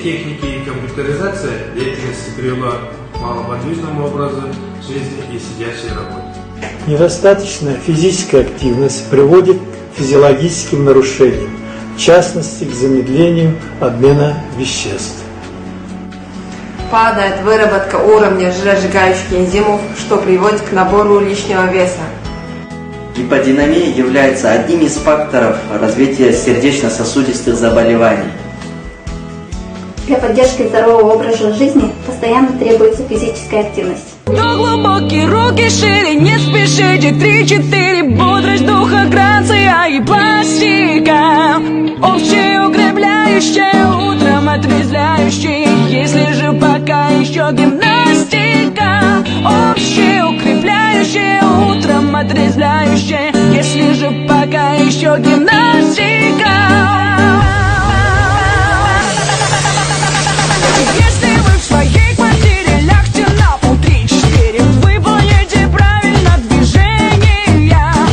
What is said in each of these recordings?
техники и компьютеризация деятельности привела к малоподвижному образу жизни и сидячей работе. Недостаточная физическая активность приводит к физиологическим нарушениям, в частности, к замедлению обмена веществ. Падает выработка уровня жиросжигающих энзимов, что приводит к набору лишнего веса. Гиподинамия является одним из факторов развития сердечно-сосудистых заболеваний. Для поддержки здорового образа жизни постоянно требуется физическая активность. Кто глубокие руки шире, не спешите, 3-4, бодрость духа, грация и пластика. Общее укрепляющее, утром отрезвляющее, если же пока еще гимнастика. Общее укрепляющее, утром отрезвляющее, если же пока еще гимнастика. Если вы в своей квартире, лягте на пол 3-4, выполните правильно движения.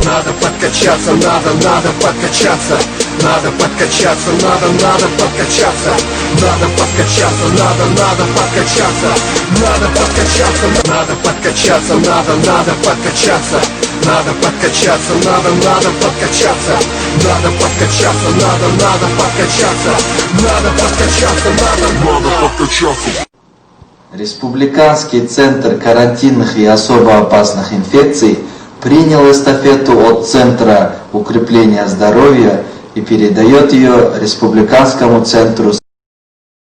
Надо подкачаться, надо подкачаться. Надо подкачаться, надо подкачаться. Надо подкачаться, надо подкачаться. Надо подкачаться, надо подкачаться, надо подкачаться. Надо подкачаться, надо подкачаться. Надо подкачаться, надо подкачаться. Надо подкачаться, надо подкачаться. Республиканский центр карантинных и особо опасных инфекций принял эстафету от Центра укрепления здоровья и передает ее Республиканскому центру